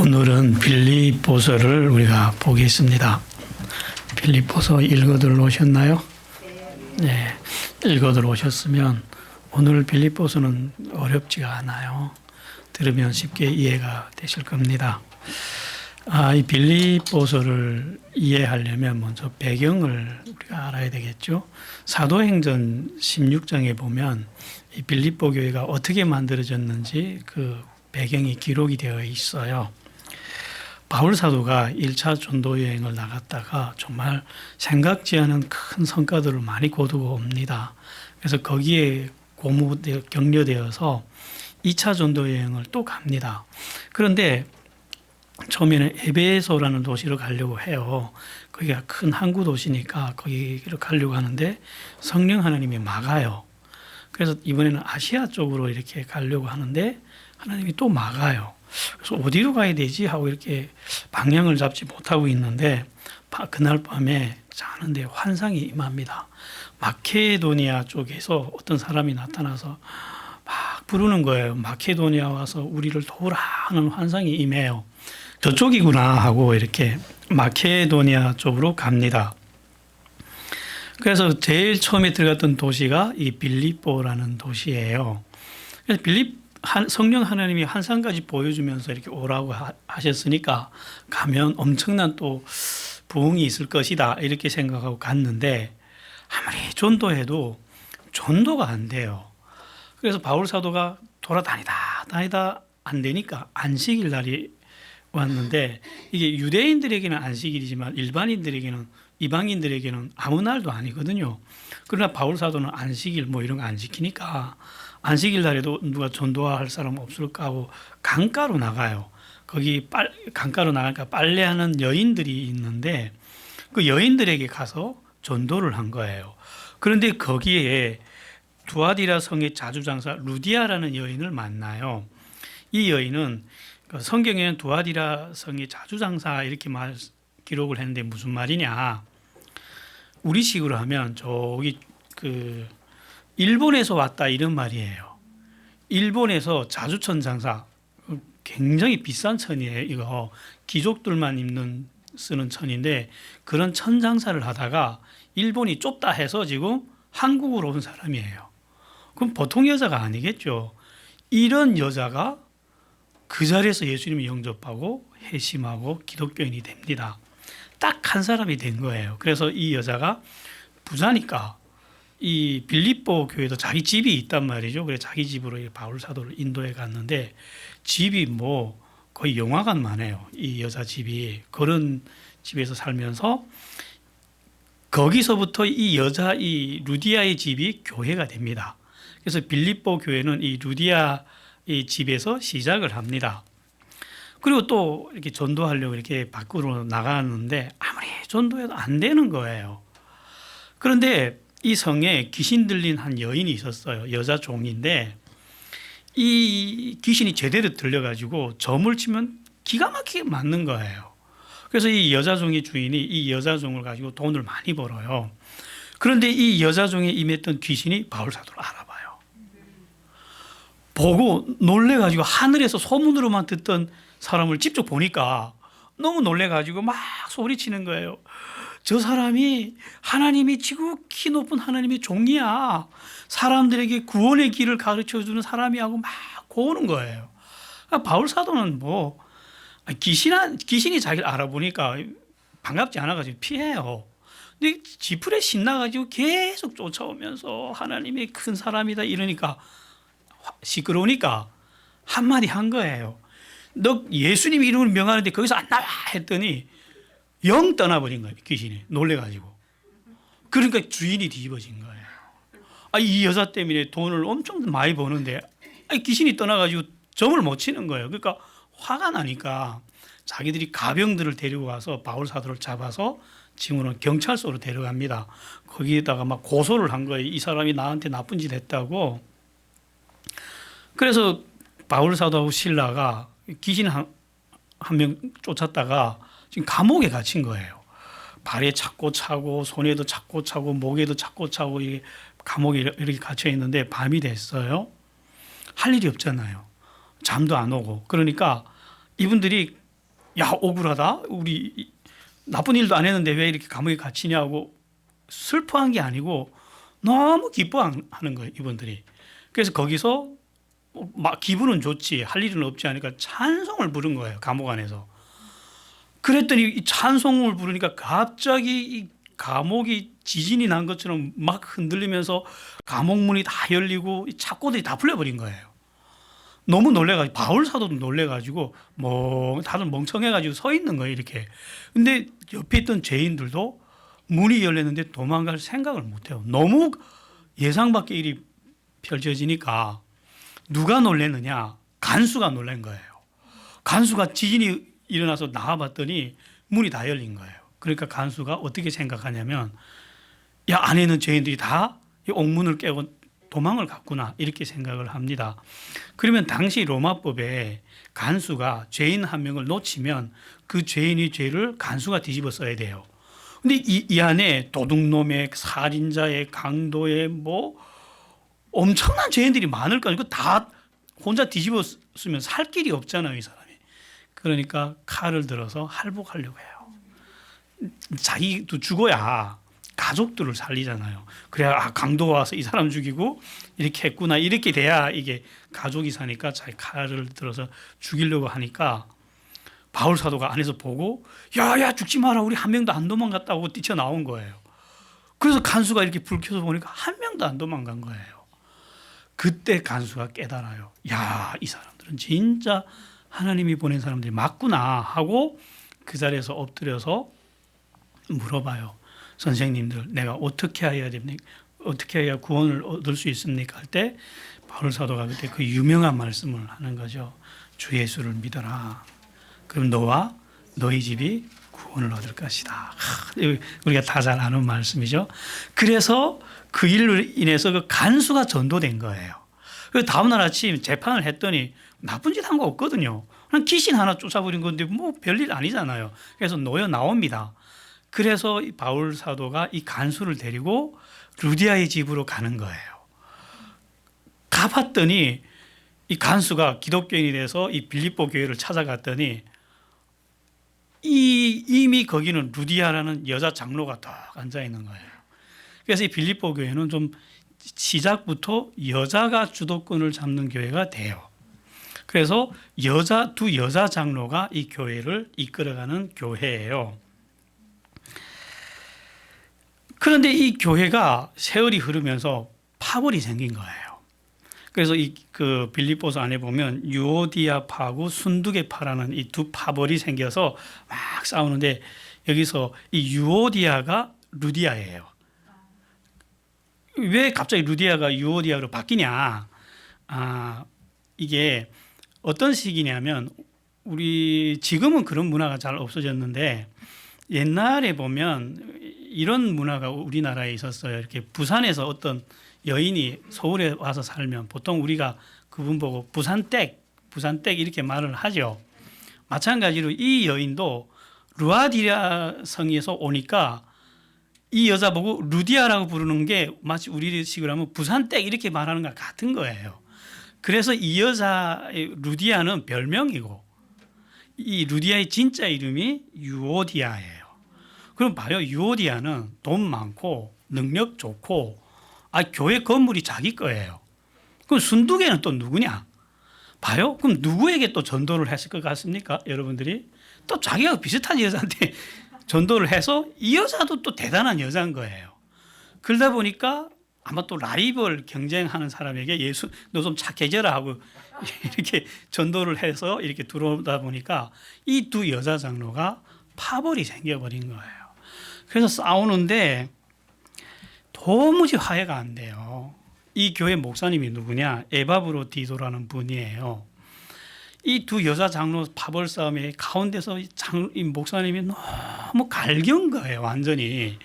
오늘은 빌립보서를 우리가 보겠습니다. 빌립보서 읽어들 오셨나요? 네, 읽어들 오셨으면 오늘 빌립보서는 어렵지가 않아요. 들으면 쉽게 이해가 되실 겁니다. 이 빌립보서를 이해하려면 먼저 배경을 우리가 알아야 되겠죠. 사도행전 16장에 보면 이 빌립보 교회가 어떻게 만들어졌는지 그 배경이 기록이 되어 있어요. 바울 사도가 1차 전도 여행을 나갔다가 정말 생각지 않은 큰 성과들을 많이 거두고 옵니다. 그래서 거기에 격려되어서 2차 전도 여행을 또 갑니다. 그런데 처음에는 에베소라는 도시로 가려고 해요. 거기가 큰 항구 도시니까 거기로 가려고 하는데 성령 하나님이 막아요. 그래서 이번에는 아시아 쪽으로 이렇게 가려고 하는데 하나님이 또 막아요. 그래서 어디로 가야 되지 하고 이렇게 방향을 잡지 못하고 있는데 그날 밤에 자는데 환상이 임합니다. 마케도니아 쪽에서 어떤 사람이 나타나서 막 부르는 거예요. 마케도니아 와서 우리를 도우라 하는 환상이 임해요. 저쪽이구나 하고 이렇게 마케도니아 쪽으로 갑니다. 그래서 제일 처음에 들어갔던 도시가 이 빌립보라는 도시예요. 그래서 성령 하나님이 환상까지 보여주면서 이렇게 오라고 하셨으니까 가면 엄청난 또 부흥이 있을 것이다 이렇게 생각하고 갔는데 아무리 전도해도 전도가 안 돼요. 그래서 바울 사도가 돌아다니다 안 되니까 안식일 날이 왔는데 이게 유대인들에게는 안식일이지만 일반인들에게는 이방인들에게는 아무 날도 아니거든요. 그러나 바울 사도는 안식일 뭐 이런 거 안 지키니까 안식일 날에도 누가 전도할 사람 없을까 하고 강가로 나가요. 거기 강가로 나가니까 빨래하는 여인들이 있는데 그 여인들에게 가서 전도를 한 거예요. 그런데 거기에 두아디라 성의 자주장사 루디아라는 여인을 만나요. 이 여인은 성경에는 두아디라 성의 자주장사 이렇게 기록을 했는데 무슨 말이냐? 우리식으로 하면 저기 일본에서 왔다 이런 말이에요. 일본에서 자주천 장사 굉장히 비싼 천이에요. 이거 귀족들만 쓰는 천인데 그런 천 장사를 하다가 일본이 좁다 해서 지금 한국으로 온 사람이에요. 그럼 보통 여자가 아니겠죠. 이런 여자가 그 자리에서 예수님을 영접하고 회심하고 기독교인이 됩니다. 딱 한 사람이 된 거예요. 그래서 이 여자가 부자니까 이 빌립보 교회도 자기 집이 있단 말이죠. 그래서 자기 집으로 바울 사도를 인도해 갔는데 집이 뭐 거의 영화관만 해요. 이 여자 집이. 그런 집에서 살면서 거기서부터 이 루디아의 집이 교회가 됩니다. 그래서 빌립보 교회는 이 루디아의 집에서 시작을 합니다. 그리고 또 이렇게 전도하려고 이렇게 밖으로 나가는데 아무리 전도해도 안 되는 거예요. 그런데 이 성에 귀신 들린 한 여인이 있었어요. 여자 종인데 이 귀신이 제대로 들려가지고 점을 치면 기가 막히게 맞는 거예요. 그래서 이 여자 종의 주인이 이 여자 종을 가지고 돈을 많이 벌어요. 그런데 이 여자 종에 임했던 귀신이 바울 사도를 알아봐요. 보고 놀래가지고 하늘에서 소문으로만 듣던 사람을 직접 보니까 너무 놀래가지고 막 소리치는 거예요. 저 사람이 하나님이 지극히 높은 하나님의 종이야. 사람들에게 구원의 길을 가르쳐주는 사람이라고 막 고우는 거예요. 그러니까 바울 사도는 귀신이 자기를 알아보니까 반갑지 않아가지고 피해요. 근데 지풀에 신나가지고 계속 쫓아오면서 하나님이 큰 사람이다 이러니까 시끄러우니까 한마디 한 거예요. 너 예수님 이름을 명하는데 거기서 안 나와 했더니 영 떠나버린 거예요. 귀신이 놀래가지고. 그러니까 주인이 뒤집어진 거예요. 이 여자 때문에 돈을 엄청 많이 버는데 귀신이 떠나가지고 점을 못 치는 거예요. 그러니까 화가 나니까 자기들이 가병들을 데리고 가서 바울 사도를 잡아서 지금은 경찰서로 데려갑니다. 거기에다가 막 고소를 한 거예요. 이 사람이 나한테 나쁜 짓 했다고. 그래서 바울 사도하고 실라가 귀신 한 명 쫓았다가 지금 감옥에 갇힌 거예요. 발에 찾고 차고 손에도 찾고 차고 목에도 찾고 차고 이게 감옥에 이렇게 갇혀 있는데 밤이 됐어요. 할 일이 없잖아요. 잠도 안 오고. 그러니까 이분들이 야, 억울하다. 우리 나쁜 일도 안 했는데 왜 이렇게 감옥에 갇히냐고 슬퍼한 게 아니고 너무 기뻐하는 거예요, 이분들이. 그래서 거기서 막 기분은 좋지, 할 일은 없지 하니까 찬송을 부른 거예요, 감옥 안에서. 그랬더니 이 찬송을 부르니까 갑자기 이 감옥이 지진이 난 것처럼 막 흔들리면서 감옥 문이 다 열리고 이 창고들이 다 풀려버린 거예요. 너무 놀래가지고 바울 사도도 놀래가지고 다들 멍청해가지고 서 있는 거예요, 이렇게. 근데 옆에 있던 죄인들도 문이 열렸는데 도망갈 생각을 못해요. 너무 예상 밖의 일이 펼쳐지니까 누가 놀랐느냐? 간수가 놀란 거예요. 간수가 지진이 일어나서 나와봤더니 문이 다 열린 거예요. 그러니까 간수가 어떻게 생각하냐면, 야, 안에 있는 죄인들이 다 이 옥문을 깨고 도망을 갔구나, 이렇게 생각을 합니다. 그러면 당시 로마법에 간수가 죄인 한 명을 놓치면 그 죄인의 죄를 간수가 뒤집어 써야 돼요. 근데 이 안에 도둑놈의, 살인자의, 강도의 엄청난 죄인들이 많을 거예요. 이거 다 혼자 뒤집어 쓰면 살 길이 없잖아요, 이 사람이. 그러니까 칼을 들어서 할복하려고 해요. 자기도 죽어야 가족들을 살리잖아요. 그래야 강도가 와서 이 사람 죽이고 이렇게 했구나, 이렇게 돼야 이게 가족이 사니까 자기 칼을 들어서 죽이려고 하니까 바울 사도가 안에서 보고, 야, 죽지 마라, 우리 한 명도 안 도망갔다고 뛰쳐나온 거예요. 그래서 간수가 이렇게 불 켜서 보니까 한 명도 안 도망간 거예요. 그때 간수가 깨달아요. 야, 이 사람들은 진짜 하나님이 보낸 사람들이 맞구나 하고 그 자리에서 엎드려서 물어봐요. 선생님들, 내가 어떻게 해야 됩니까? 어떻게 해야 구원을 얻을 수 있습니까? 할 때 바울 사도가 그때 그 유명한 말씀을 하는 거죠. 주 예수를 믿어라. 그럼 너와 너희 집이 구원을 얻을 것이다. 우리가 다 잘 아는 말씀이죠. 그래서 그 일로 인해서 그 간수가 전도된 거예요. 그래서 다음날 아침 재판을 했더니 나쁜 짓 한 거 없거든요. 그냥 귀신 하나 쫓아버린 건데 별일 아니잖아요. 그래서 놓여 나옵니다. 그래서 이 바울 사도가 이 간수를 데리고 루디아의 집으로 가는 거예요. 가봤더니 이 간수가 기독교인이 돼서 이 빌립보 교회를 찾아갔더니 이미 거기는 루디아라는 여자 장로가 딱 앉아 있는 거예요. 그래서 이 빌립보 교회는 좀 시작부터 여자가 주도권을 잡는 교회가 돼요. 그래서 두 여자 장로가 이 교회를 이끌어가는 교회예요. 그런데 이 교회가 세월이 흐르면서 파벌이 생긴 거예요. 그래서 그 빌립보서 안에 보면 유오디아파하고 순두계파라는 이 두 파벌이 생겨서 막 싸우는데, 여기서 이 유오디아가 루디아예요. 왜 갑자기 루디아가 유오디아로 바뀌냐? 이게 어떤 시기냐면, 우리 지금은 그런 문화가 잘 없어졌는데 옛날에 보면 이런 문화가 우리나라에 있었어요. 이렇게 부산에서 어떤 여인이 서울에 와서 살면 보통 우리가 그분 보고 부산댁 이렇게 말을 하죠. 마찬가지로 이 여인도 루아디아 성에서 오니까 이 여자 보고 루디아라고 부르는 게 마치 우리식으로 하면 부산댁 이렇게 말하는 것 같은 거예요. 그래서 이 여자의 루디아는 별명이고 이 루디아의 진짜 이름이 유오디아예요. 그럼 봐요. 유오디아는 돈 많고 능력 좋고 교회 건물이 자기 거예요. 그럼 순두계는 또 누구냐? 봐요. 그럼 누구에게 또 전도를 했을 것 같습니까? 여러분들이 또 자기가 비슷한 여자한테 전도를 해서 이 여자도 또 대단한 여자인 거예요. 그러다 보니까 아마 또 라이벌 경쟁하는 사람에게 예수 너 좀 착해져라 하고 이렇게 전도를 해서 이렇게 들어오다 보니까 이 두 여자 장로가 파벌이 생겨버린 거예요. 그래서 싸우는데 도무지 화해가 안 돼요. 이 교회 목사님이 누구냐? 에바브로디도라는 분이에요. 이 두 여자 장로 파벌 싸움의 가운데서 이 목사님이 너무 갈겨운 거예요. 완전히.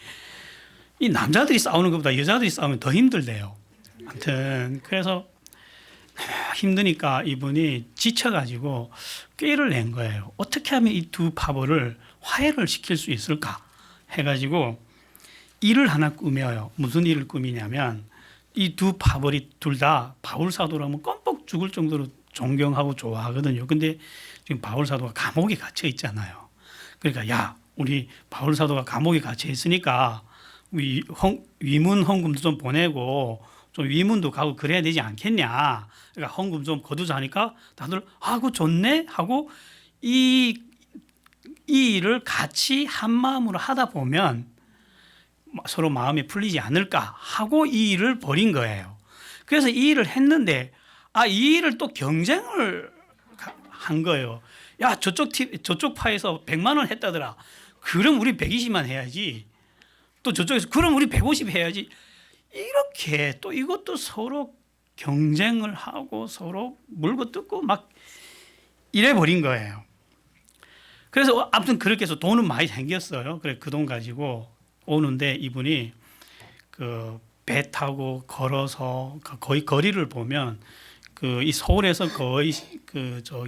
이 남자들이 싸우는 것보다 여자들이 싸우면 더 힘들대요. 아무튼 그래서 힘드니까 이분이 지쳐가지고 꾀를 낸 거예요. 어떻게 하면 이 두 파벌을 화해를 시킬 수 있을까 해가지고 일을 하나 꾸며요. 무슨 일을 꾸미냐면 이 두 파벌이 둘 다 바울 사도라면 껌뻑 죽을 정도로 존경하고 좋아하거든요. 근데 지금 바울 사도가 감옥에 갇혀 있잖아요. 그러니까 야, 우리 바울 사도가 감옥에 갇혀 있으니까 위문 헌금도 좀 보내고 좀 위문도 가고 그래야 되지 않겠냐. 그러니까 헌금 좀 거두자 하니까 다들 그거 좋네 하고 이 일을 같이 한 마음으로 하다 보면 서로 마음이 풀리지 않을까 하고 이 일을 벌인 거예요. 그래서 이 일을 했는데 이 일을 또 경쟁을 한 거예요. 야, 저쪽 파에서 100만 원 했다더라. 그럼 우리 120만 해야지. 또 저쪽에서 그럼 우리 150 해야지. 이렇게 또 이것도 서로 경쟁을 하고 서로 물고 뜯고 막 이래 버린 거예요. 그래서 아무튼 그렇게 해서 돈은 많이 생겼어요. 그래 그 돈 가지고 오는데 이분이 그 배 타고 걸어서 거의 거리를 보면 이 서울에서 거의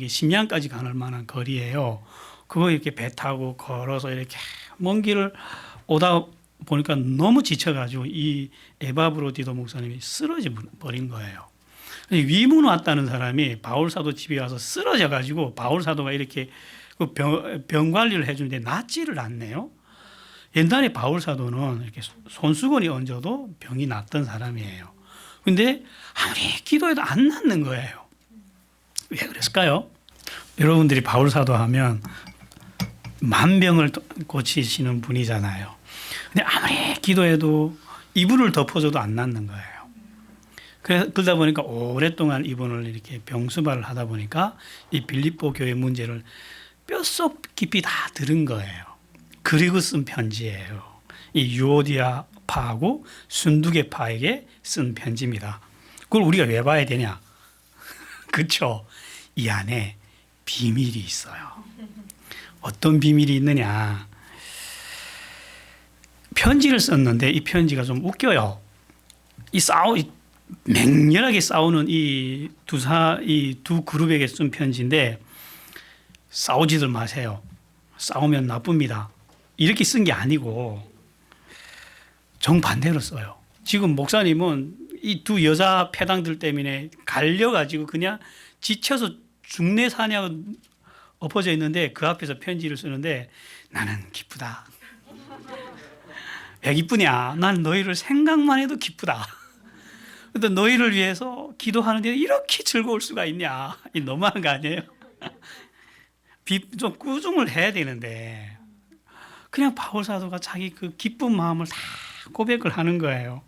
심양까지 가는 만한 거리예요. 그거 이렇게 배 타고 걸어서 이렇게 먼 길을 오다 보니까 너무 지쳐가지고 이 에바브로디도 목사님이 쓰러져 버린 거예요. 위문 왔다는 사람이 바울 사도 집에 와서 쓰러져 가지고 바울 사도가 이렇게 병 관리를 해주는데 낫지를 않네요. 옛날에 바울 사도는 이렇게 손수건이 얹어도 병이 낫던 사람이에요. 근데 아무리 기도해도 안 낫는 거예요. 왜 그랬을까요? 여러분들이 바울 사도 하면 만병을 고치시는 분이잖아요. 근데 아무리 기도해도 이불을 덮어줘도 안 낫는 거예요. 그러다 보니까 오랫동안 이분을 이렇게 병수발을 하다 보니까 이 빌립보 교회 문제를 뼛속 깊이 다 들은 거예요. 그리고 쓴 편지예요. 이 유오디아 파하고 순두계 파에게 쓴 편지입니다. 그걸 우리가 왜 봐야 되냐? 그렇죠? 이 안에 비밀이 있어요. 어떤 비밀이 있느냐? 편지를 썼는데 이 편지가 좀 웃겨요. 맹렬하게 싸우는 이 두 그룹에게 쓴 편지인데 싸우지들 마세요. 싸우면 나쁩니다. 이렇게 쓴 게 아니고 정반대로 써요. 지금 목사님은 이 두 여자 패당들 때문에 갈려가지고 그냥 지쳐서 죽내 사냐고 엎어져 있는데 그 앞에서 편지를 쓰는데 나는 기쁘다. 왜 기쁘냐? 난 너희를 생각만 해도 기쁘다. 근데 너희를 위해서 기도하는데 이렇게 즐거울 수가 있냐? 이 너무한 거 아니에요? 좀 꾸중을 해야 되는데 그냥 바울 사도가 자기 그 기쁜 마음을 다 고백을 하는 거예요.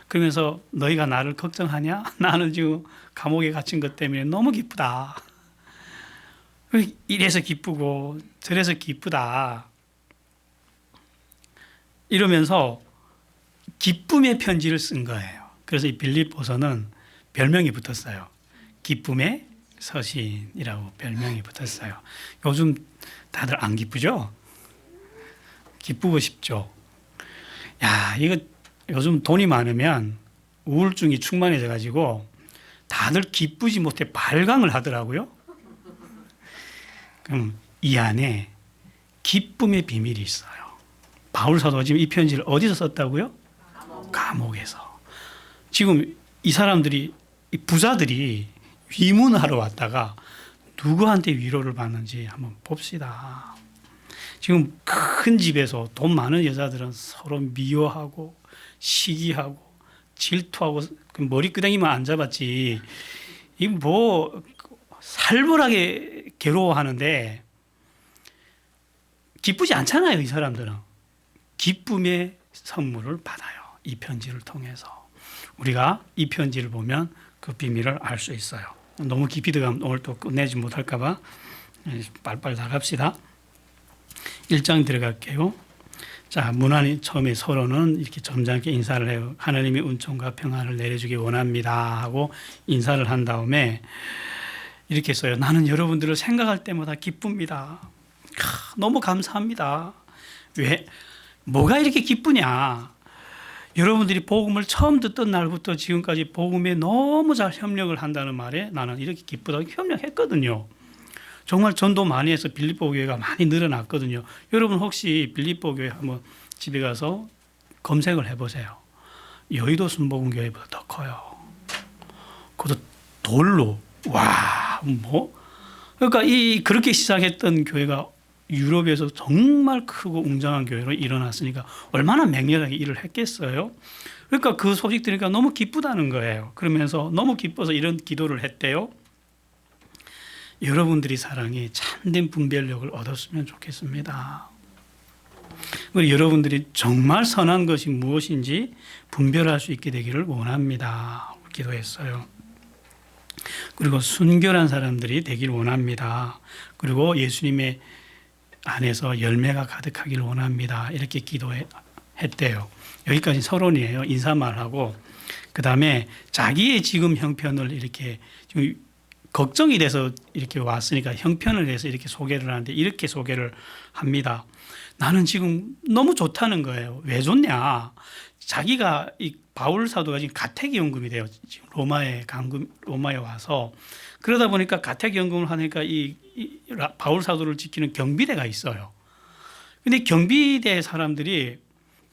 그러면서 너희가 나를 걱정하냐? 나는 지금 감옥에 갇힌 것 때문에 너무 기쁘다. 이래서 기쁘고 저래서 기쁘다. 이러면서 기쁨의 편지를 쓴 거예요. 그래서 이 빌립보서는 별명이 붙었어요. 기쁨의 서신이라고 별명이 붙었어요. 요즘 다들 안 기쁘죠? 기쁘고 싶죠? 야, 이거 요즘 돈이 많으면 우울증이 충만해져 가지고 다들 기쁘지 못해 발광을 하더라고요. 그럼 이 안에 기쁨의 비밀이 있어요. 바울 사도가 지금 이 편지를 어디서 썼다고요? 감옥에서. 지금 이 사람들이, 이 부자들이 위문하러 왔다가 누구한테 위로를 받는지 한번 봅시다. 지금 큰 집에서 돈 많은 여자들은 서로 미워하고 시기하고 질투하고 머리끄댕이만 안 잡았지. 이 뭐 살벌하게 괴로워하는데 기쁘지 않잖아요, 이 사람들은. 기쁨의 선물을 받아요. 이 편지를 통해서. 우리가 이 편지를 보면 그 비밀을 알 수 있어요. 너무 깊이 들어가면 오늘 또 끝내지 못할까 봐 빨리빨리 나갑시다. 1장 들어갈게요. 자, 문안이 처음에 서로는 이렇게 점잖게 인사를 해요. 하나님의 은총과 평안을 내려주기 원합니다 하고 인사를 한 다음에 이렇게 써요. 나는 여러분들을 생각할 때마다 기쁩니다. 너무 감사합니다. 왜? 뭐가 이렇게 기쁘냐? 여러분들이 복음을 처음 듣던 날부터 지금까지 복음에 너무 잘 협력을 한다는 말에 나는 이렇게 기쁘다고 협력했거든요. 정말 전도 많이 해서 빌립보 교회가 많이 늘어났거든요. 여러분 혹시 빌립보 교회 한번 집에 가서 검색을 해보세요. 여의도 순복음교회보다 더 커요. 그것도 돌로, 와, 뭐 그러니까 그렇게 시작했던 교회가 유럽에서 정말 크고 웅장한 교회로 일어났으니까 얼마나 맹렬하게 일을 했겠어요. 그러니까 그 소식 들으니까 너무 기쁘다는 거예요. 그러면서 너무 기뻐서 이런 기도를 했대요. 여러분들이 사랑이 참된 분별력을 얻었으면 좋겠습니다. 그리고 여러분들이 정말 선한 것이 무엇인지 분별할 수 있게 되기를 원합니다. 기도했어요. 그리고 순결한 사람들이 되기를 원합니다. 그리고 예수님의 안에서 열매가 가득하기를 원합니다. 이렇게 기도했대요. 여기까지 서론이에요. 인사말하고 그 다음에 자기의 지금 형편을 이렇게 지금 걱정이 돼서 이렇게 왔으니까 형편을 내서 이렇게 소개를 하는데 이렇게 소개를 합니다. 나는 지금 너무 좋다는 거예요. 왜 좋냐? 자기가 이 바울 사도가 지금 가택연금이 돼요. 지금 로마에 와서 그러다 보니까 가택연금을 하니까 이 바울 사도를 지키는 경비대가 있어요. 근데 경비대 사람들이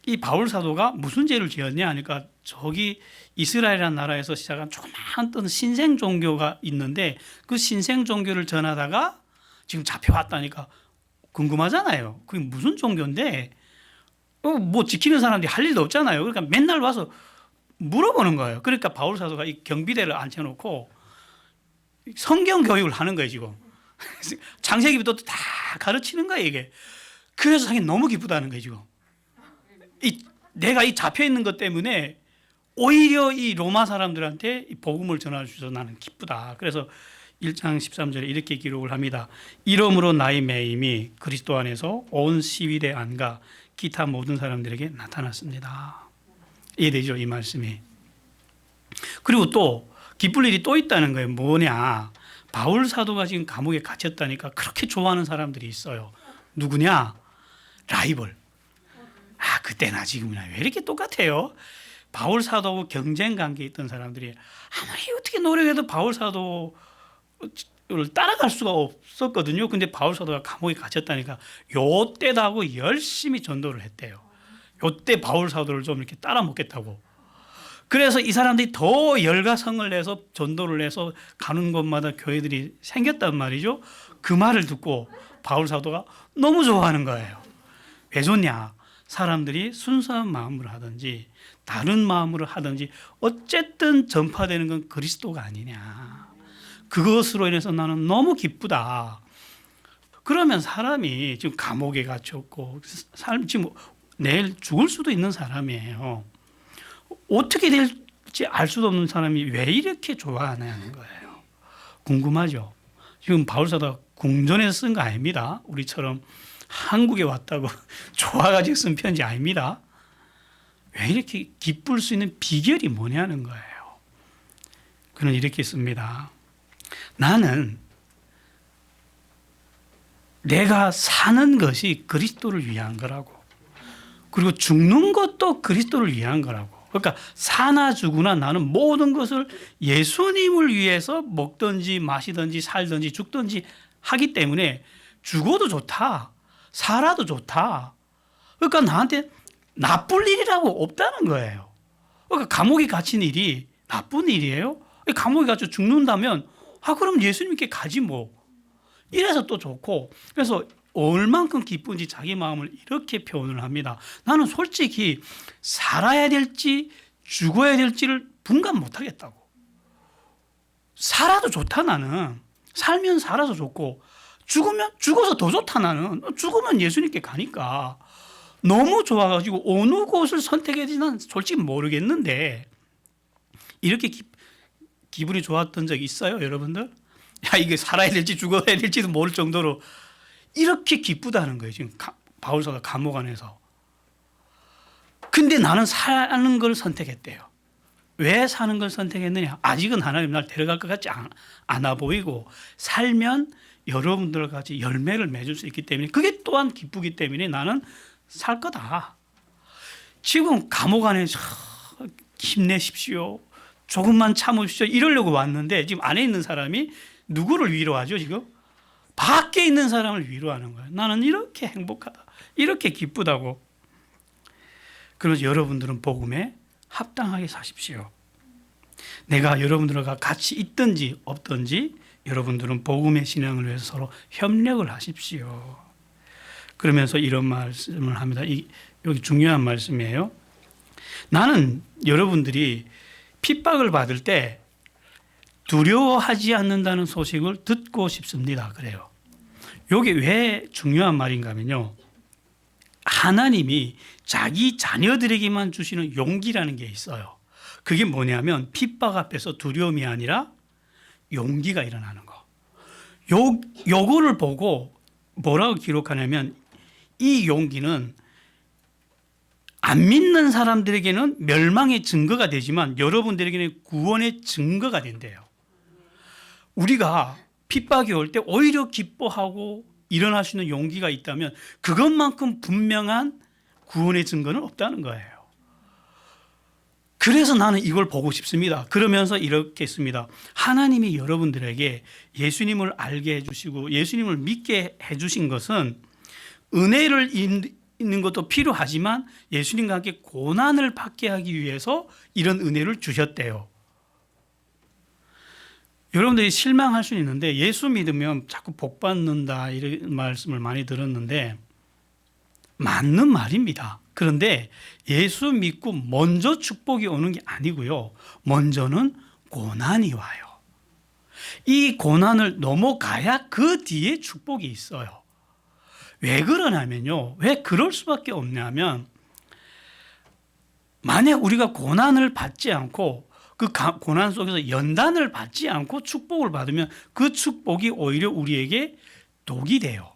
이 바울 사도가 무슨 죄를 지었냐 하니까 저기 이스라엘이라는 나라에서 시작한 조그마한 어떤 신생 종교가 있는데 그 신생 종교를 전하다가 지금 잡혀왔다니까 궁금하잖아요. 그게 무슨 종교인데 뭐 지키는 사람들이 할 일도 없잖아요. 그러니까 맨날 와서 물어보는 거예요. 그러니까 바울 사도가 이 경비대를 앉혀놓고 성경 교육을 하는 거예요, 지금. 창세기부터 다 가르치는 거예요, 이게. 그래서 자기 너무 기쁘다는 거예요, 지금. 내가 이 잡혀 있는 것 때문에 오히려 이 로마 사람들한테 이 복음을 전할 수 있어서 나는 기쁘다. 그래서 1장 13절에 이렇게 기록을 합니다. 이러므로 나의 매임이 그리스도 안에서 온 시위대 안과 기타 모든 사람들에게 나타났습니다. 이해되죠? 이 말씀이. 그리고 또 기쁠 일이 또 있다는 거예요. 뭐냐? 바울 사도가 지금 감옥에 갇혔다니까 그렇게 좋아하는 사람들이 있어요. 누구냐? 라이벌. 그때나 지금이나 왜 이렇게 똑같아요? 바울 사도하고 경쟁 관계에 있던 사람들이 아무리 어떻게 노력해도 바울 사도를 따라갈 수가 없었거든요. 근데 바울 사도가 감옥에 갇혔다니까 요때도 하고 열심히 전도를 했대요. 요때 바울 사도를 좀 이렇게 따라 먹겠다고. 그래서 이 사람들이 더 열과성을 내서 전도를 해서 가는 곳마다 교회들이 생겼단 말이죠. 그 말을 듣고 바울 사도가 너무 좋아하는 거예요. 왜 좋냐? 사람들이 순수한 마음으로 하든지 다른 마음으로 하든지 어쨌든 전파되는 건 그리스도가 아니냐. 그것으로 인해서 나는 너무 기쁘다. 그러면 사람이 지금 감옥에 갇혔고 지금 내일 죽을 수도 있는 사람이에요. 어떻게 될지 알 수도 없는 사람이 왜 이렇게 좋아하냐는 거예요. 궁금하죠? 지금 바울사도가 궁전에서 쓴 거 아닙니다. 우리처럼 한국에 왔다고 좋아가지고 쓴 편지 아닙니다. 왜 이렇게 기쁠 수 있는 비결이 뭐냐는 거예요. 그는 이렇게 씁니다. 나는 내가 사는 것이 그리스도를 위한 거라고. 그리고 죽는 것도 그리스도를 위한 거라고. 그러니까 사나 죽으나 나는 모든 것을 예수님을 위해서 먹든지 마시든지 살든지 죽든지 하기 때문에 죽어도 좋다. 살아도 좋다. 그러니까 나한테 나쁠 일이라고 없다는 거예요. 그러니까 감옥에 갇힌 일이 나쁜 일이에요? 감옥에 갇혀 죽는다면 그럼 예수님께 가지 뭐. 이래서 또 좋고. 그래서 얼만큼 기쁜지 자기 마음을 이렇게 표현을 합니다. 나는 솔직히 살아야 될지 죽어야 될지를 분간 못 하겠다고. 살아도 좋다 나는. 살면 살아서 좋고 죽으면 죽어서 더 좋다 나는. 죽으면 예수님께 가니까. 너무 좋아가지고 어느 곳을 선택해야 되지는 솔직히 모르겠는데 이렇게 기분이 좋았던 적 있어요 여러분들? 이게 살아야 될지 죽어야 될지도 모를 정도로 이렇게 기쁘다는 거예요 지금 바울사가 감옥 안에서. 근데 나는 사는 걸 선택했대요. 왜 사는 걸 선택했느냐? 아직은 하나님 날 데려갈 것 같지 않아 보이고 살면 여러분들과 같이 열매를 맺을 수 있기 때문에 그게 또한 기쁘기 때문에 나는 살 거다. 지금 감옥 안에서 힘내십시오. 조금만 참으십시오. 이러려고 왔는데 지금 안에 있는 사람이 누구를 위로하죠 지금? 밖에 있는 사람을 위로하는 거예요. 나는 이렇게 행복하다. 이렇게 기쁘다고. 그래서 여러분들은 복음에 합당하게 사십시오. 내가 여러분들과 같이 있든지 없든지 여러분들은 복음의 신앙을 위해서 서로 협력을 하십시오. 그러면서 이런 말씀을 합니다. 여기 중요한 말씀이에요. 나는 여러분들이 핍박을 받을 때 두려워하지 않는다는 소식을 듣고 싶습니다. 그래요. 이게 왜 중요한 말인가 하면요. 하나님이 자기 자녀들에게만 주시는 용기라는 게 있어요. 그게 뭐냐면 핍박 앞에서 두려움이 아니라 용기가 일어나는 거. 요거를 보고 뭐라고 기록하냐면 이 용기는 안 믿는 사람들에게는 멸망의 증거가 되지만 여러분들에게는 구원의 증거가 된대요. 우리가 핍박이 올 때 오히려 기뻐하고 일어날 수 있는 용기가 있다면 그것만큼 분명한 구원의 증거는 없다는 거예요. 그래서 나는 이걸 보고 싶습니다. 그러면서 이렇게 했습니다. 하나님이 여러분들에게 예수님을 알게 해주시고 예수님을 믿게 해주신 것은 은혜를 있는 것도 필요하지만 예수님과 함께 고난을 받게 하기 위해서 이런 은혜를 주셨대요. 여러분들이 실망할 수는 있는데 예수 믿으면 자꾸 복 받는다 이런 말씀을 많이 들었는데 맞는 말입니다. 그런데 예수 믿고 먼저 축복이 오는 게 아니고요. 먼저는 고난이 와요. 이 고난을 넘어가야 그 뒤에 축복이 있어요. 왜 그러냐면요. 왜 그럴 수밖에 없냐면 만약 우리가 고난을 받지 않고 그 고난 속에서 연단을 받지 않고 축복을 받으면 그 축복이 오히려 우리에게 독이 돼요.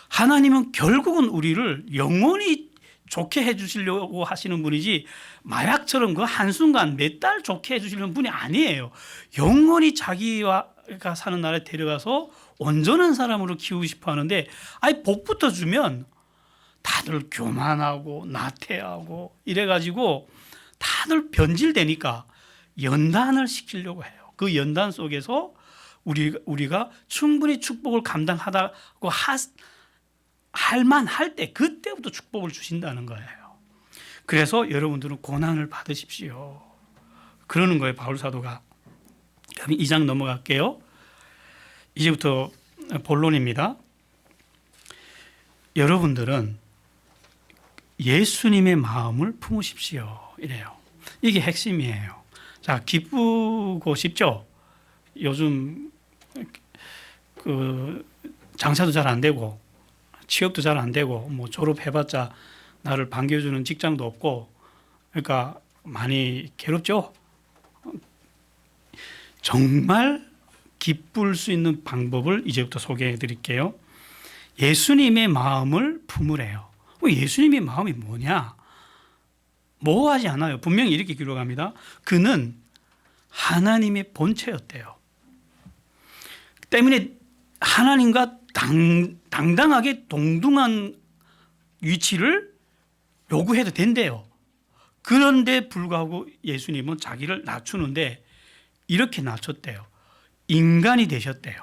하나님은 결국은 우리를 영원히 좋게 해주시려고 하시는 분이지 마약처럼 그 한순간 몇 달 좋게 해주시는 분이 아니에요. 영원히 자기가 사는 나라에 데려가서 온전한 사람으로 키우고 싶어 하는데 아예 복부터 주면 다들 교만하고 나태하고 이래가지고 다들 변질되니까 연단을 시키려고 해요. 그 연단 속에서 우리가 충분히 축복을 감당하다고 할 만할 때 그때부터 축복을 주신다는 거예요. 그래서 여러분들은 고난을 받으십시오. 그러는 거예요. 바울 사도가. 그럼 2장 넘어갈게요. 이제부터 본론입니다. 여러분들은 예수님의 마음을 품으십시오. 이래요. 이게 핵심이에요. 자, 기쁘고 싶죠? 요즘 그 장사도 잘 안 되고 취업도 잘 안 되고 뭐 졸업해봤자 나를 반겨주는 직장도 없고 그러니까 많이 괴롭죠? 정말 기쁠 수 있는 방법을 이제부터 소개해 드릴게요. 예수님의 마음을 품으래요. 예수님의 마음이 뭐냐? 모호하지 않아요. 분명히 이렇게 기록합니다. 그는 하나님의 본체였대요. 때문에 하나님과 당당하게 동등한 위치를 요구해도 된대요. 그런데 불구하고 예수님은 자기를 낮추는데 이렇게 낮췄대요. 인간이 되셨대요.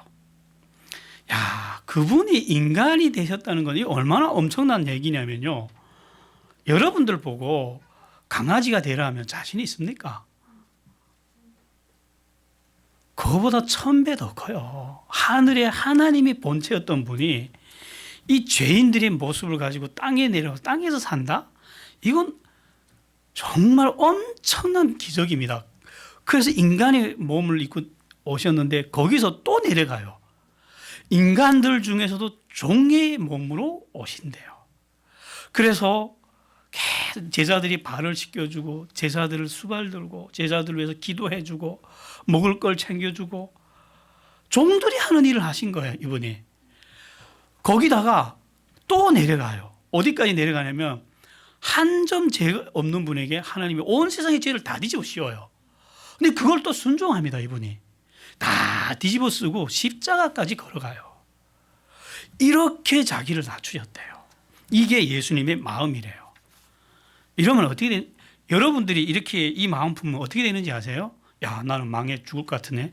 야, 그분이 인간이 되셨다는 건 얼마나 엄청난 얘기냐면요. 여러분들 보고 강아지가 되라 면 자신 있습니까? 그거보다 1000배 더 커요. 하늘에 하나님이 본체였던 분이 이 죄인들의 모습을 가지고 땅에 내려와서 땅에서 산다? 이건 정말 엄청난 기적입니다. 그래서 인간의 몸을 입고 오셨는데 거기서 또 내려가요. 인간들 중에서도 종의 몸으로 오신대요. 그래서 제자들이 발을 씻겨주고 제자들을 수발 들고 제자들을 위해서 기도해주고 먹을 걸 챙겨주고 종들이 하는 일을 하신 거예요. 이분이. 거기다가 또 내려가요. 어디까지 내려가냐면 한 점 죄 없는 분에게 하나님이 온 세상의 죄를 다 뒤집어 씌워요. 근데 그걸 또 순종합니다. 이분이. 다 뒤집어 쓰고 십자가까지 걸어가요. 이렇게 자기를 낮추셨대요. 이게 예수님의 마음이래요. 이러면 어떻게 여러분들이 이렇게 이 마음 품으면 어떻게 되는지 아세요? 야, 나는 망해 죽을 것 같으네.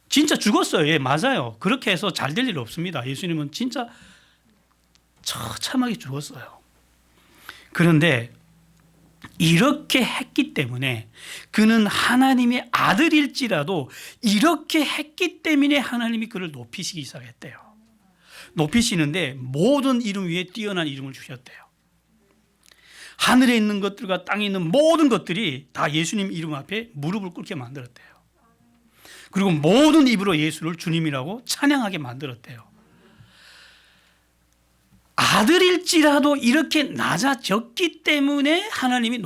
진짜 죽었어요. 예, 맞아요. 그렇게 해서 잘 될 일 없습니다. 예수님은 진짜 처참하게 죽었어요. 그런데 이렇게 했기 때문에, 그는 하나님의 아들일지라도 이렇게 했기 때문에 하나님이 그를 높이시기 시작했대요. 높이시는데 모든 이름 위에 뛰어난 이름을 주셨대요. 하늘에 있는 것들과 땅에 있는 모든 것들이 다 예수님 이름 앞에 무릎을 꿇게 만들었대요. 그리고 모든 입으로 예수를 주님이라고 찬양하게 만들었대요. 아들일지라도 이렇게 낮아졌기 때문에 하나님이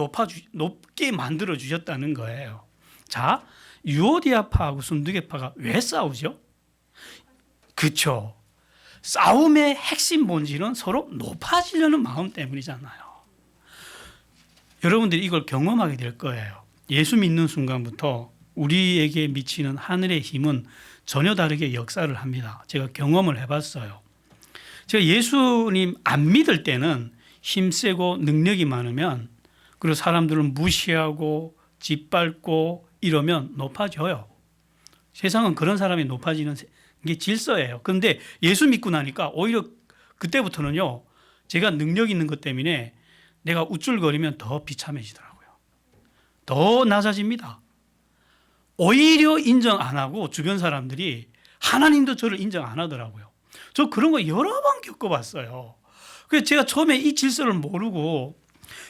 높게 만들어 주셨다는 거예요. 자, 유오디아파하고 순두개파가 왜 싸우죠? 그렇죠. 싸움의 핵심 본질은 서로 높아지려는 마음 때문이잖아요. 여러분들이 이걸 경험하게 될 거예요. 예수 믿는 순간부터 우리에게 미치는 하늘의 힘은 전혀 다르게 역사를 합니다. 제가 경험을 해봤어요. 제가 예수님 안 믿을 때는 힘세고 능력이 많으면, 그리고 사람들을 무시하고 짓밟고 이러면 높아져요. 세상은 그런 사람이 높아지는 게 질서예요. 그런데 예수 믿고 나니까 오히려 그때부터는요, 제가 능력 있는 것 때문에 내가 우쭐거리면 더 비참해지더라고요. 더 낮아집니다. 오히려 인정 안 하고 주변 사람들이 하나님도 저를 인정 안 하더라고요. 저 그런 거 여러 번 겪어봤어요. 그래서 제가 처음에 이 질서를 모르고,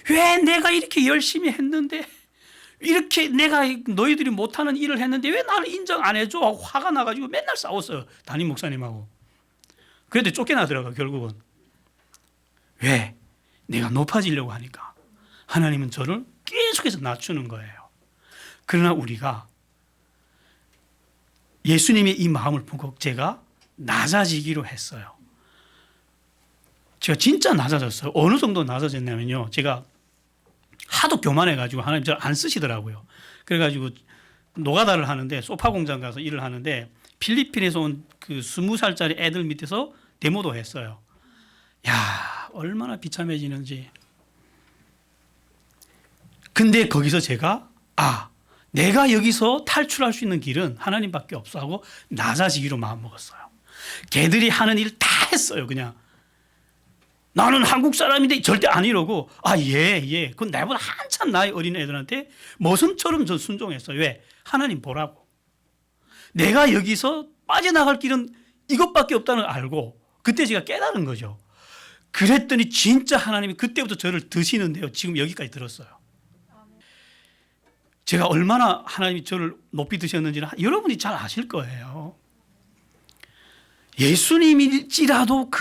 왜 내가 이렇게 열심히 했는데, 이렇게 내가 너희들이 못하는 일을 했는데 왜 나를 인정 안 해줘 하고 화가 나가지고 맨날 싸웠어요. 담임 목사님하고. 그래도 쫓겨나더라고요, 결국은. 왜? 내가 높아지려고 하니까 하나님은 저를 계속해서 낮추는 거예요. 그러나 우리가 예수님의 이 마음을 보고 제가 낮아지기로 했어요. 제가 진짜 낮아졌어요. 어느 정도 낮아졌냐면요, 제가 하도 교만해가지고 하나님 저를 안 쓰시더라고요. 그래가지고 노가다를 하는데, 소파 공장 가서 일을 하는데 필리핀에서 온 그 20살짜리 애들 밑에서 데모도 했어요. 야, 얼마나 비참해지는지. 근데 거기서 제가 내가 여기서 탈출할 수 있는 길은 하나님밖에 없어 하고 낮아지기로 마음먹었어요. 걔들이 하는 일 다 했어요. 그냥 나는 한국 사람인데 절대 안 이러고, 예. 그건 나보다 한참 나이 어린 애들한테 모순처럼 저 순종했어요. 왜? 하나님 보라고. 내가 여기서 빠져나갈 길은 이것밖에 없다는 걸 알고, 그때 제가 깨달은 거죠. 그랬더니 진짜 하나님이 그때부터 저를 드시는데요. 지금 여기까지 들었어요. 제가 얼마나 하나님이 저를 높이 드셨는지는 여러분이 잘 아실 거예요. 예수님일지라도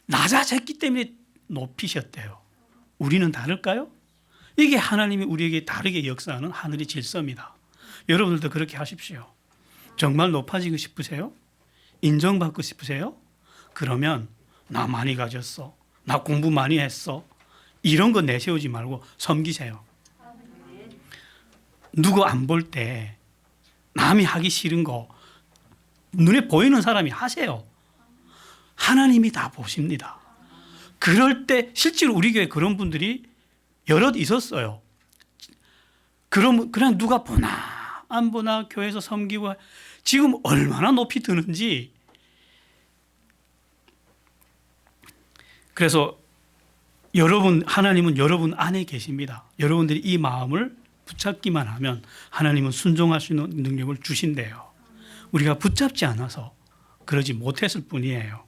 낮아졌기 때문에 높이셨대요. 우리는 다를까요? 이게 하나님이 우리에게 다르게 역사하는 하늘의 질서입니다. 여러분들도 그렇게 하십시오. 정말 높아지고 싶으세요? 인정받고 싶으세요? 그러면 나 많이 가졌어, 나 공부 많이 했어, 이런 거 내세우지 말고 섬기세요. 누구 안 볼 때 남이 하기 싫은 거 눈에 보이는 사람이 하세요. 하나님이 다 보십니다. 그럴 때 실제로 우리 교회 그런 분들이 여럿 있었어요. 그럼 그냥 누가 보나 안 보나 교회에서 섬기고, 지금 얼마나 높이 드는지. 그래서 하나님은 여러분 안에 계십니다. 여러분들이 이 마음을 붙잡기만 하면 하나님은 순종할 수 있는 능력을 주신대요. 우리가 붙잡지 않아서 그러지 못했을 뿐이에요.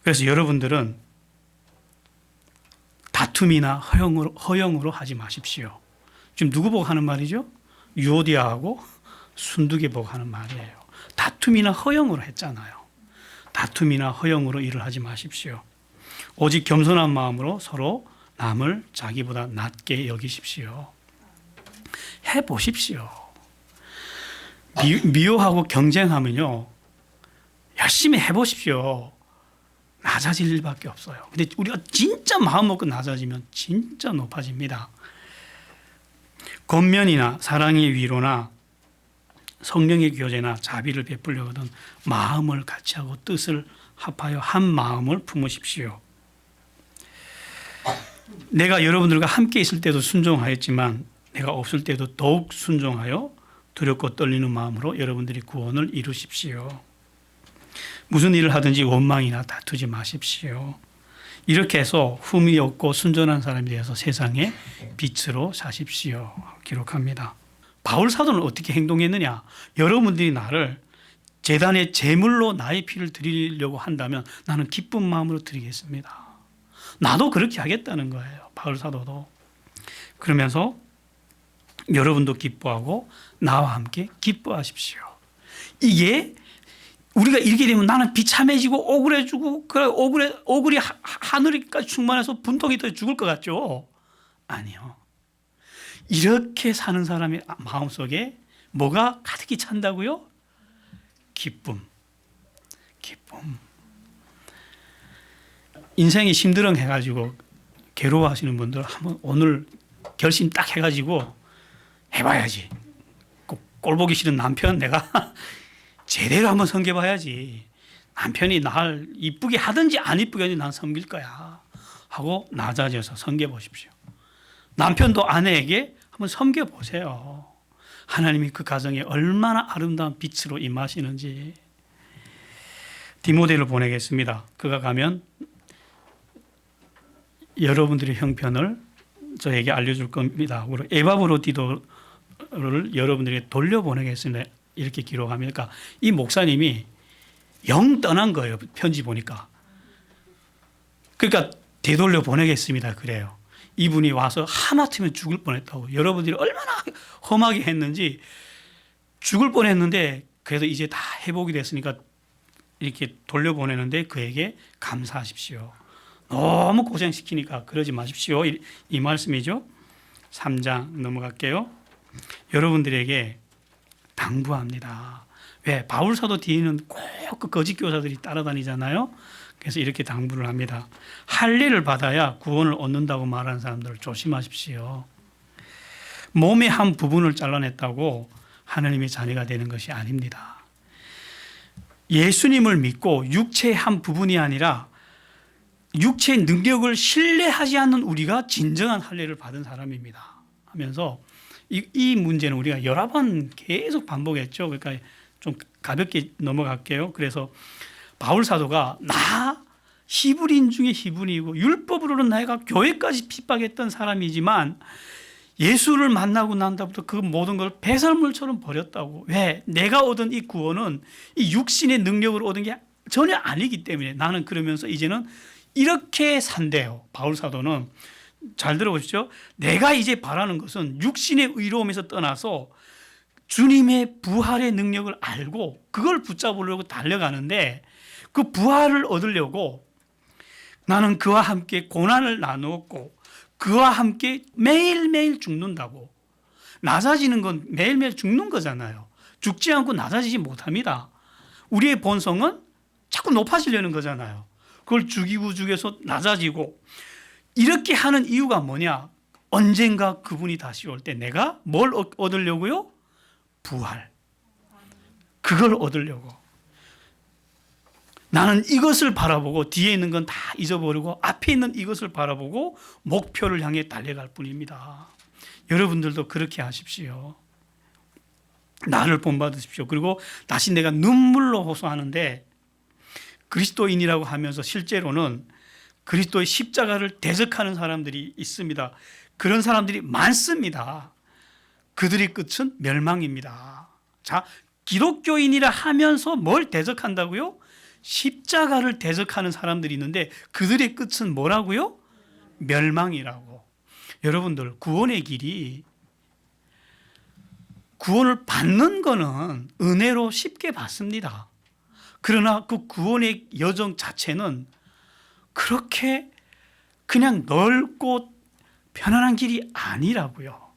그래서 여러분들은 다툼이나 허영으로 하지 마십시오. 지금 누구 보고 하는 말이죠? 유오디아하고 순두개 보고 하는 말이에요. 다툼이나 허영으로 했잖아요. 다툼이나 허영으로 일을 하지 마십시오. 오직 겸손한 마음으로 서로 남을 자기보다 낮게 여기십시오. 해보십시오. 미워하고 경쟁하면요, 열심히 해보십시오. 낮아질 일밖에 없어요. 근데 우리가 진짜 마음 먹고 낮아지면 진짜 높아집니다. 권면이나 사랑의 위로나 성령의 교제나 자비를 베풀려거든 마음을 같이 하고 뜻을 합하여 한 마음을 품으십시오. 내가 여러분들과 함께 있을 때도 순종하였지만 내가 없을 때도 더욱 순종하여 두렵고 떨리는 마음으로 여러분들이 구원을 이루십시오. 무슨 일을 하든지 원망이나 다투지 마십시오. 이렇게 해서 흠이 없고 순전한 사람이 되어서 세상의 빛으로 사십시오. 기록합니다. 바울 사도는 어떻게 행동했느냐? 여러분들이 나를 제단의 제물로 나의 피를 드리려고 한다면 나는 기쁜 마음으로 드리겠습니다. 나도 그렇게 하겠다는 거예요. 바울 사도도. 그러면서 여러분도 기뻐하고 나와 함께 기뻐하십시오. 이게 우리가 이렇게 되면 나는 비참해지고 억울해지고 그래 억울이 하늘까지 충만해서 분통이 더 죽을 것 같죠? 아니요. 이렇게 사는 사람의 마음속에 뭐가 가득히 찬다고요? 기쁨. 인생이 심드렁 해가지고 괴로워하시는 분들 한번 오늘 결심 딱 해가지고 해봐야지. 꼴 보기 싫은 남편 내가 제대로 한번 섬겨봐야지. 남편이 날 이쁘게 하든지 안 이쁘게 하든지 난 섬길 거야 하고 낮아져서 섬겨보십시오. 남편도 아내에게 한번 섬겨보세요. 하나님이 그 가정에 얼마나 아름다운 빛으로 임하시는지. 디모데를 보내겠습니다. 그가 가면 여러분들의 형편을 저에게 알려줄 겁니다. 에바브로디도를 여러분들에게 돌려보내겠습니다. 이렇게 기록하면, 그러니까 이 목사님이 영 떠난 거예요. 편지 보니까. 그러니까 되돌려 보내겠습니다. 그래요. 이분이 와서 하마터면 죽을 뻔했다고. 여러분들이 얼마나 험하게 했는지 죽을 뻔했는데 그래도 이제 다 회복이 됐으니까 이렇게 돌려보내는데 그에게 감사하십시오. 너무 고생시키니까 그러지 마십시오. 이 말씀이죠. 3장 넘어갈게요. 여러분들에게 당부합니다. 왜? 바울 사도 뒤에는 꼭 그 거짓 교사들이 따라다니잖아요. 그래서 이렇게 당부를 합니다. 할례를 받아야 구원을 얻는다고 말하는 사람들을 조심하십시오. 몸의 한 부분을 잘라냈다고 하나님의 자녀가 되는 것이 아닙니다. 예수님을 믿고 육체의 한 부분이 아니라 육체의 능력을 신뢰하지 않는 우리가 진정한 할례를 받은 사람입니다. 하면서 이 문제는 우리가 여러 번 계속 반복했죠. 그러니까 좀 가볍게 넘어갈게요. 그래서 바울 사도가 나 히브리인 중에 히브리이고 율법으로는 내가 교회까지 핍박했던 사람이지만 예수를 만나고 난 다음부터 그 모든 걸 배설물처럼 버렸다고. 왜? 내가 얻은 이 구원은 이 육신의 능력으로 얻은 게 전혀 아니기 때문에 나는 그러면서 이제는 이렇게 산대요. 바울 사도는. 잘 들어보십시오. 내가 이제 바라는 것은 육신의 의로움에서 떠나서 주님의 부활의 능력을 알고 그걸 붙잡으려고 달려가는데 그 부활을 얻으려고 나는 그와 함께 고난을 나누었고 그와 함께 매일매일 죽는다고. 낮아지는 건 매일매일 죽는 거잖아요. 죽지 않고 낮아지지 못합니다. 우리의 본성은 자꾸 높아지려는 거잖아요. 그걸 죽여서 낮아지고. 이렇게 하는 이유가 뭐냐? 언젠가 그분이 다시 올 때 내가 뭘 얻으려고요? 부활. 그걸 얻으려고. 나는 이것을 바라보고 뒤에 있는 건 다 잊어버리고 앞에 있는 이것을 바라보고 목표를 향해 달려갈 뿐입니다. 여러분들도 그렇게 하십시오. 나를 본받으십시오. 그리고 다시 내가 눈물로 호소하는데 그리스도인이라고 하면서 실제로는 그리스도의 십자가를 대적하는 사람들이 있습니다. 그런 사람들이 많습니다. 그들의 끝은 멸망입니다. 자, 기독교인이라 하면서 뭘 대적한다고요? 십자가를 대적하는 사람들이 있는데 그들의 끝은 뭐라고요? 멸망이라고. 여러분들, 구원의 길이, 구원을 받는 거는 은혜로 쉽게 받습니다. 그러나 그 구원의 여정 자체는 그렇게 그냥 넓고 편안한 길이 아니라고요.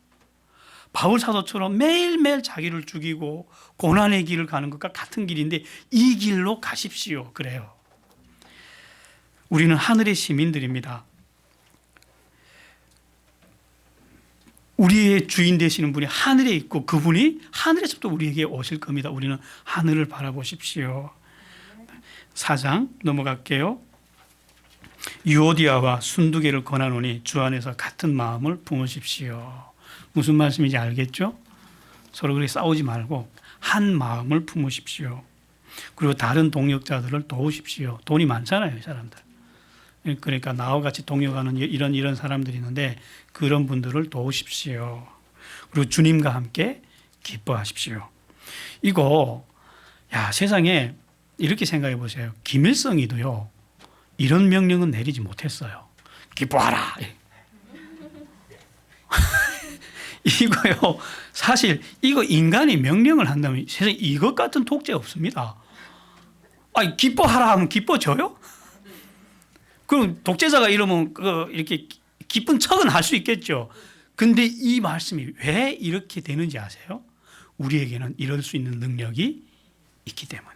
바울 사도처럼 매일매일 자기를 죽이고 고난의 길을 가는 것과 같은 길인데 이 길로 가십시오. 그래요. 우리는 하늘의 시민들입니다. 우리의 주인 되시는 분이 하늘에 있고 그분이 하늘에서부터 우리에게 오실 겁니다. 우리는 하늘을 바라보십시오. 4장 넘어갈게요. 유오디아와 순두개를 권하노니 주 안에서 같은 마음을 품으십시오. 무슨 말씀인지 알겠죠? 서로 그렇게 싸우지 말고 한 마음을 품으십시오. 그리고 다른 동역자들을 도우십시오. 돈이 많잖아요, 이 사람들. 그러니까 나와 같이 동역하는 이런 사람들이 있는데 그런 분들을 도우십시오. 그리고 주님과 함께 기뻐하십시오. 이거 세상에 이렇게 생각해 보세요. 김일성이도요 이런 명령은 내리지 못했어요. 기뻐하라. 이거요 사실 이거 인간이 명령을 한다면 세상에 이것 같은 독재 없습니다. 아니 기뻐하라 하면 기뻐져요? 그럼 독재자가 이러면 이렇게 기쁜 척은 할 수 있겠죠. 근데 이 말씀이 왜 이렇게 되는지 아세요? 우리에게는 이럴 수 있는 능력이 있기 때문에.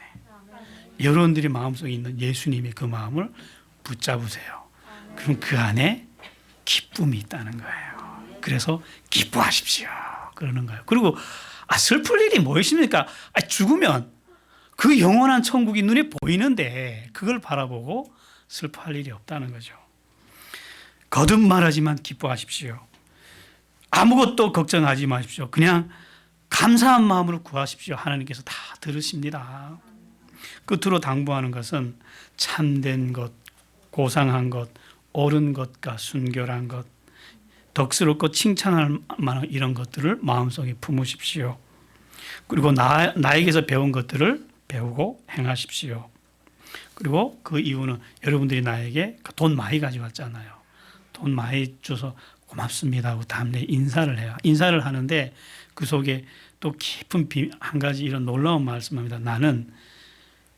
여러분들이 마음속에 있는 예수님의 그 마음을 붙잡으세요. 그럼 그 안에 기쁨이 있다는 거예요. 그래서 기뻐하십시오. 그러는 거예요. 그리고 슬플 일이 무엇입니까? 죽으면 그 영원한 천국이 눈에 보이는데 그걸 바라보고 슬퍼할 일이 없다는 거죠. 거듭 말하지만 기뻐하십시오. 아무것도 걱정하지 마십시오. 그냥 감사한 마음으로 구하십시오. 하나님께서 다 들으십니다. 끝으로 당부하는 것은 참된 것, 고상한 것, 옳은 것과 순결한 것, 덕스럽고 칭찬할 만한 이런 것들을 마음속에 품으십시오. 그리고 나에게서 배운 것들을 배우고 행하십시오. 그리고 그 이유는 여러분들이 나에게 돈 많이 가져왔잖아요. 돈 많이 줘서 고맙습니다 하고 다음날 인사를 해요. 인사를 하는데 그 속에 또 깊은 한 가지 이런 놀라운 말씀합니다. 나는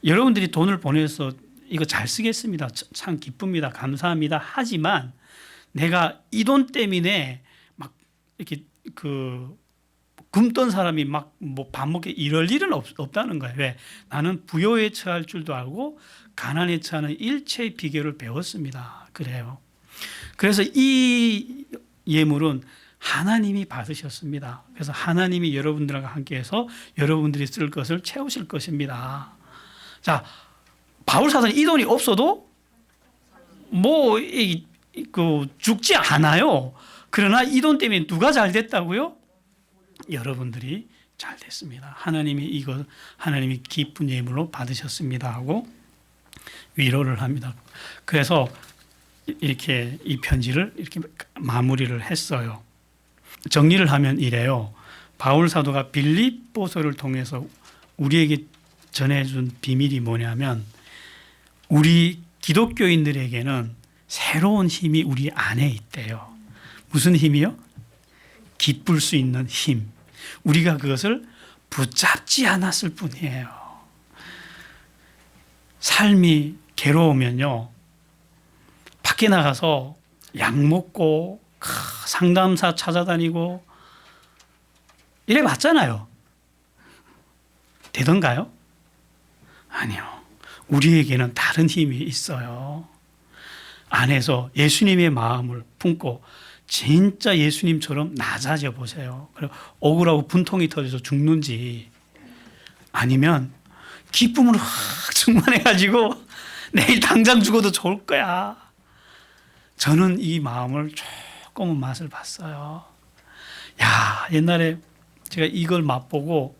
여러분들이 돈을 보내서 이거 잘 쓰겠습니다. 참 기쁩니다. 감사합니다. 하지만 내가 이 돈 때문에 막 이렇게 굶던 사람이 막 뭐 밥 먹게 이럴 일은 없다는 거예요. 왜? 나는 부요에 처할 줄도 알고 가난에 처하는 일체의 비결을 배웠습니다. 그래요. 그래서 이 예물은 하나님이 받으셨습니다. 그래서 하나님이 여러분들과 함께해서 여러분들이 쓸 것을 채우실 것입니다. 자, 바울 사도는 이 돈이 없어도 죽지 않아요. 그러나 이 돈 때문에 누가 잘 됐다고요? 여러분들이 잘 됐습니다. 하나님이 기쁜 예물로 받으셨습니다 하고 위로를 합니다. 그래서 이렇게 이 편지를 이렇게 마무리를 했어요. 정리를 하면 이래요. 바울 사도가 빌립보서를 통해서 우리에게 전해준 비밀이 뭐냐면 우리 기독교인들에게는 새로운 힘이 우리 안에 있대요. 무슨 힘이요? 기쁠 수 있는 힘. 우리가 그것을 붙잡지 않았을 뿐이에요. 삶이 괴로우면요, 밖에 나가서 약 먹고 상담사 찾아다니고 이래 봤잖아요. 되던가요? 아니요. 우리에게는 다른 힘이 있어요. 안에서 예수님의 마음을 품고 진짜 예수님처럼 낮아져 보세요. 그리고 억울하고 분통이 터져서 죽는지 아니면 기쁨으로 확 충만해가지고 내일 당장 죽어도 좋을 거야. 저는 이 마음을 조금은 맛을 봤어요. 옛날에 제가 이걸 맛보고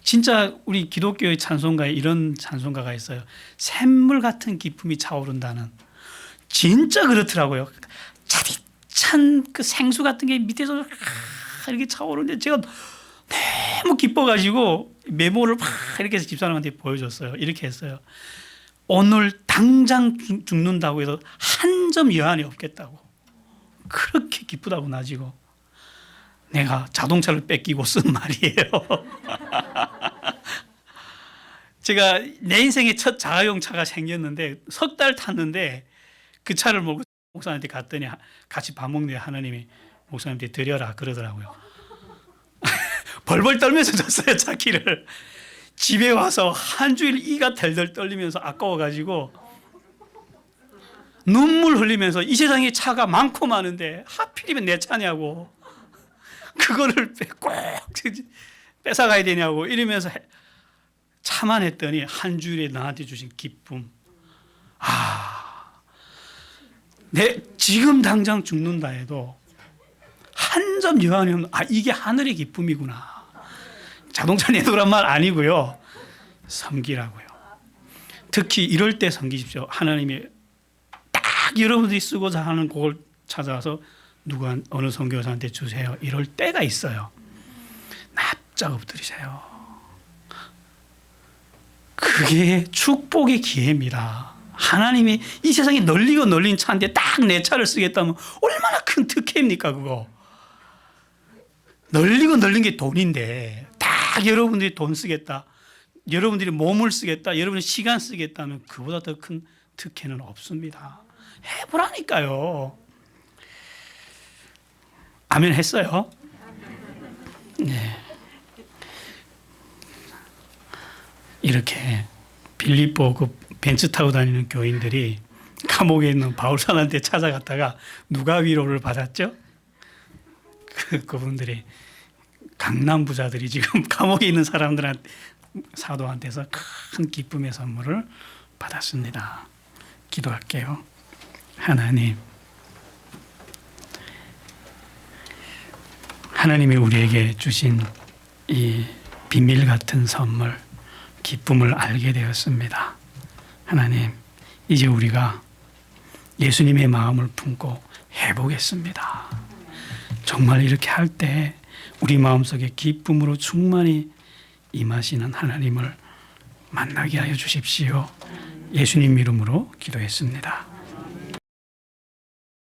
진짜 우리 기독교의 찬송가에 이런 찬송가가 있어요. 샘물 같은 기쁨이 차오른다는. 진짜 그렇더라고요. 차디찬 그 생수 같은 게 밑에서 이렇게 차오르는데 제가 너무 기뻐가지고 메모를 막 이렇게 해서 집사람한테 보여줬어요. 이렇게 했어요. 오늘 당장 죽는다고 해서 한 점 여한이 없겠다고. 그렇게 기쁘다고 나지고 내가 자동차를 뺏기고 쓴 말이에요. 제가 내 인생의 첫 자가용 차가 생겼는데 석 달 탔는데 그 차를 몰고 목사님한테 갔더니 같이 밥 먹는데 하나님이 목사님한테 드려라 그러더라고요. 벌벌 떨면서 줬어요, 차키를. 집에 와서 한 주일 이가 덜덜 떨리면서 아까워가지고 눈물 흘리면서 이 세상에 차가 많고 많은데 하필이면 내 차냐고 그거를 꼭 뺏어가야 되냐고 이러면서 차만 했더니 한 주일에 나한테 주신 기쁨. 내 지금 당장 죽는다 해도 한 점 여한이 없는 이게 하늘의 기쁨이구나. 자동차 내놓으란 말 아니고요. 섬기라고요. 특히 이럴 때 섬기십시오. 하나님이 딱 여러분들이 쓰고자 하는 곡을 찾아와서 누가 어느 선교사한테 주세요. 이럴 때가 있어요. 납작 엎드리세요. 그게 축복의 기회입니다. 하나님이 이 세상에 널리고 널린 차인데 딱 내 차를 쓰겠다면 얼마나 큰 특혜입니까 그거. 널리고 널린 게 돈인데 딱 여러분들이 돈 쓰겠다, 여러분들이 몸을 쓰겠다, 여러분이 시간 쓰겠다면 그보다 더 큰 특혜는 없습니다. 해보라니까요. 아멘 했어요? 네. 이렇게 빌립보 그 벤츠 타고 다니는 교인들이 감옥에 있는 바울산한테 찾아갔다가 누가 위로를 받았죠? 그분들이 강남 부자들이 지금 감옥에 있는 사람들한테, 사도한테서 큰 기쁨의 선물을 받았습니다. 기도할게요. 하나님, 하나님이 우리에게 주신 이 비밀 같은 선물, 기쁨을 알게 되었습니다. 하나님, 이제 우리가 예수님의 마음을 품고 해보겠습니다. 정말 이렇게 할 때 우리 마음속에 기쁨으로 충만히 임하시는 하나님을 만나게 하여 주십시오. 예수님 이름으로 기도했습니다.